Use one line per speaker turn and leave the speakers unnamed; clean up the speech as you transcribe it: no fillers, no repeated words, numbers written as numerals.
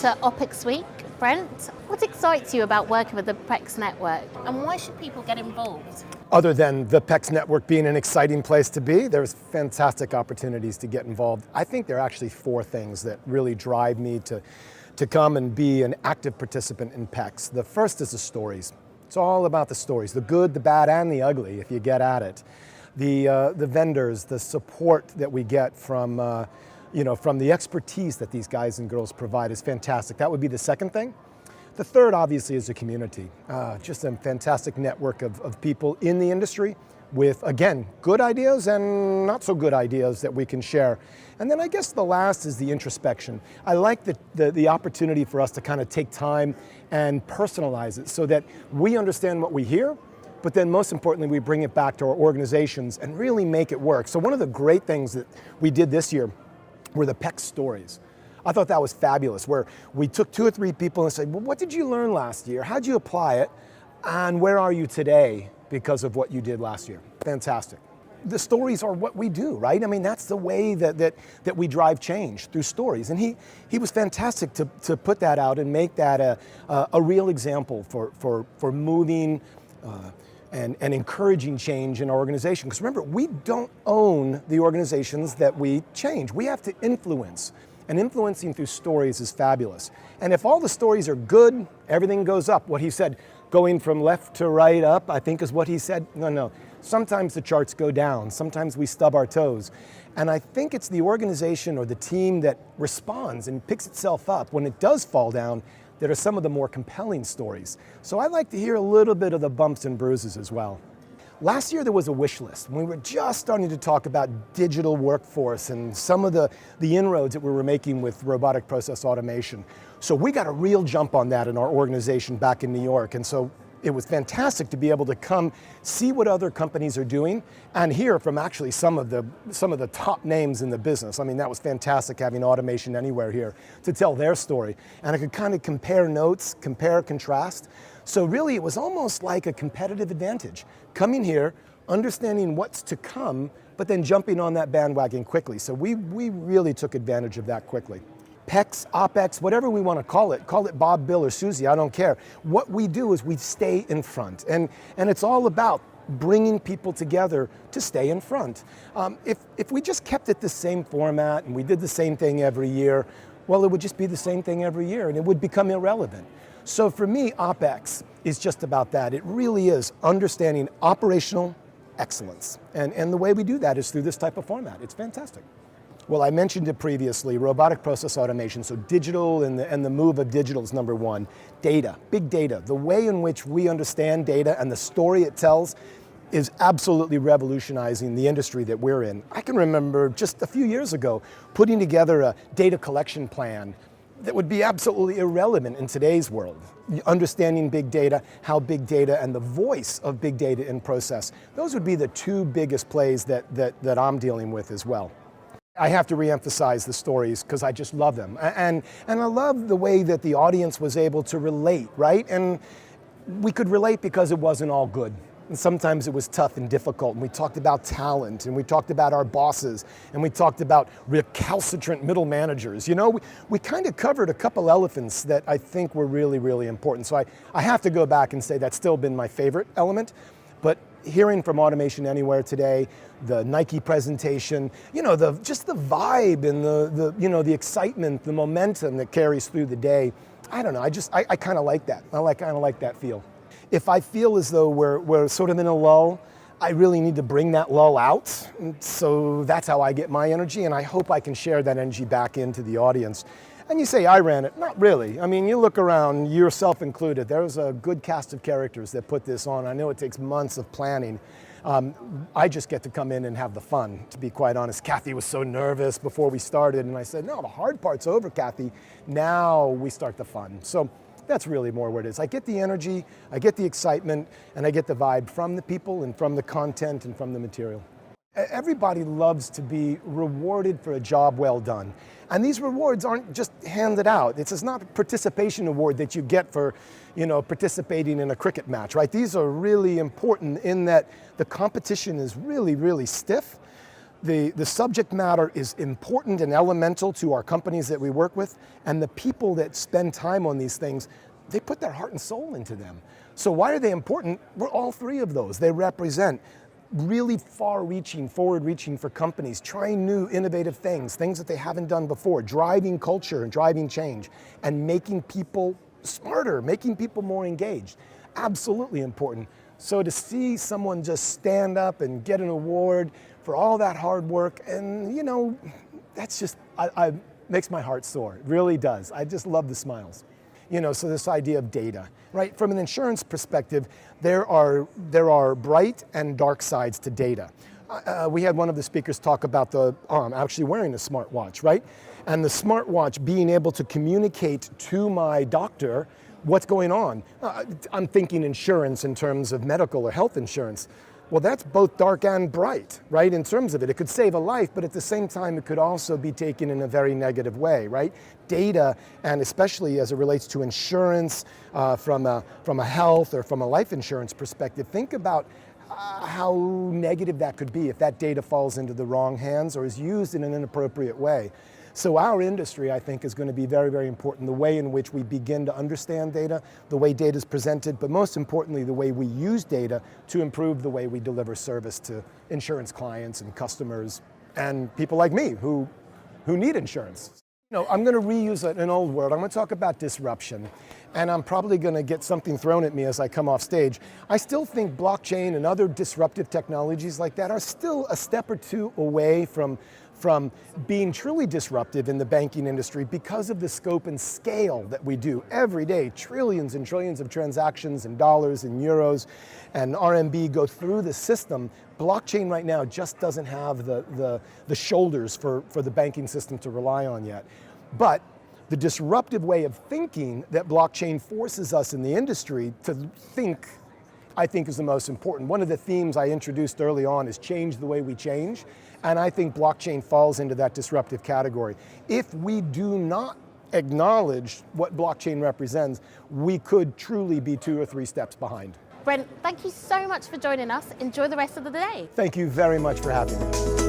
to OPEX Week. Brent, what excites you about working with the PEX Network, and why should people get involved?
Other than the PEX Network being an exciting place to be, there's fantastic opportunities to get involved. I think there are actually four things that really drive me to come and be an active participant in PEX. The first is the stories. It's all about the stories, the good, the bad, and the ugly, if you get at it. The vendors, the support that we get from the expertise that these guys and girls provide is fantastic. That would be the second thing. The third, obviously, is the community. Just a fantastic network of people in the industry with, again, good ideas and not so good ideas that we can share. And then I guess the last is the introspection. I like the opportunity for us to kind of take time and personalize it so that we understand what we hear, but then most importantly, we bring it back to our organizations and really make it work. So one of the great things that we did this year were the PEX stories. I thought that was fabulous, where we took 2 or 3 people and said, well, what did you learn last year? How'd you apply it? And where are you today because of what you did last year? Fantastic. The stories are what we do, right? I mean, that's the way that we drive change, through stories. And he was fantastic to put that out and make that a real example for moving and encouraging change in our organization. Because remember, we don't own the organizations that we change. We have to influence. And influencing through stories is fabulous. And if all the stories are good, everything goes up. What he said, going from left to right up, I think is what he said. No. Sometimes the charts go down. Sometimes we stub our toes. And I think it's the organization or the team that responds and picks itself up when it does fall down that are some of the more compelling stories. So I like to hear a little bit of the bumps and bruises as well. Last year there was a wish list. We were just starting to talk about digital workforce and some of the inroads that we were making with robotic process automation. So we got a real jump on that in our organization back in New York. And so it was fantastic to be able to come see what other companies are doing and hear from actually some of the top names in the business. I mean, that was fantastic having Automation Anywhere here to tell their story. And I could kind of compare notes, compare, contrast. So really it was almost like a competitive advantage. Coming here, understanding what's to come, but then jumping on that bandwagon quickly. So we really took advantage of that quickly. PEX, OPEX, whatever we want to call it Bob, Bill, or Susie, I don't care. What we do is we stay in front. And it's all about bringing people together to stay in front. If we just kept it the same format and we did the same thing every year, well, it would just be the same thing every year and it would become irrelevant. So for me, OPEX is just about that. It really is understanding operational excellence. And the way we do that is through this type of format. It's fantastic. Well, I mentioned it previously, robotic process automation. So digital and the move of digital is number one. Data, big data. The way in which we understand data and the story it tells is absolutely revolutionizing the industry that we're in. I can remember just a few years ago putting together a data collection plan that would be absolutely irrelevant in today's world. Understanding big data, how big data and the voice of big data in process, those would be the 2 biggest plays that I'm dealing with as well. I have to reemphasize the stories because I just love them. And I love the way that the audience was able to relate, right? And we could relate because it wasn't all good. And sometimes it was tough and difficult, and we talked about talent, and we talked about our bosses, and we talked about recalcitrant middle managers. You know, we kind of covered a couple elephants that I think were really, really important. So I have to go back and say that's still been my favorite element. But hearing from Automation Anywhere today, the Nike presentation, just the vibe and the excitement, the momentum that carries through the day, I don't know, I kind of like that. I kind of like that feel. If I feel as though we're sort of in a lull, I really need to bring that lull out. And so that's how I get my energy, and I hope I can share that energy back into the audience. And you say, I ran it. Not really. I mean, you look around, yourself included, there's a good cast of characters that put this on. I know it takes months of planning. I just get to come in and have the fun, to be quite honest. Kathy was so nervous before we started, and I said, no, the hard part's over, Kathy. Now we start the fun. So that's really more what it is. I get the energy, I get the excitement, and I get the vibe from the people and from the content and from the material. Everybody loves to be rewarded for a job well done. And these rewards aren't just handed out. It's not a participation award that you get for, participating in a cricket match, right? These are really important in that the competition is really, really stiff. The subject matter is important and elemental to our companies that we work with, and the people that spend time on these things, they put their heart and soul into them. So why are they important? We're all three of those. They represent really far-reaching, forward-reaching for companies, trying new, innovative things that they haven't done before, driving culture and driving change, and making people smarter, making people more engaged. Absolutely important. So to see someone just stand up and get an award for all that hard work, and you know, that's just, makes my heart soar. It really does. I just love the smiles. You know, so this idea of data, right? From an insurance perspective, there are bright and dark sides to data. We had one of the speakers talk about I'm actually wearing a smartwatch, right? And the smartwatch being able to communicate to my doctor what's going on. I'm thinking insurance in terms of medical or health insurance. Well, that's both dark and bright, right, in terms of it. It could save a life, but at the same time, it could also be taken in a very negative way, right? Data, and especially as it relates to insurance from a health or from a life insurance perspective, think about how negative that could be if that data falls into the wrong hands or is used in an inappropriate way. So our industry, I think, is going to be very, very important. The way in which we begin to understand data, the way data is presented, but most importantly, the way we use data to improve the way we deliver service to insurance clients and customers and people like me who need insurance. You know, I'm going to reuse an old word. I'm going to talk about disruption, and I'm probably going to get something thrown at me as I come off stage. I still think blockchain and other disruptive technologies like that are still a step or two away from being truly disruptive in the banking industry because of the scope and scale that we do every day. Trillions and trillions of transactions and dollars and euros and RMB go through the system. Blockchain right now just doesn't have the shoulders for the banking system to rely on yet. But the disruptive way of thinking that blockchain forces us in the industry to think, I think, is the most important. One of the themes I introduced early on is change the way we change, and I think blockchain falls into that disruptive category. If we do not acknowledge what blockchain represents, we could truly be 2 or 3 steps behind.
Brent, thank you so much for joining us. Enjoy the rest of the day.
Thank you very much for having me.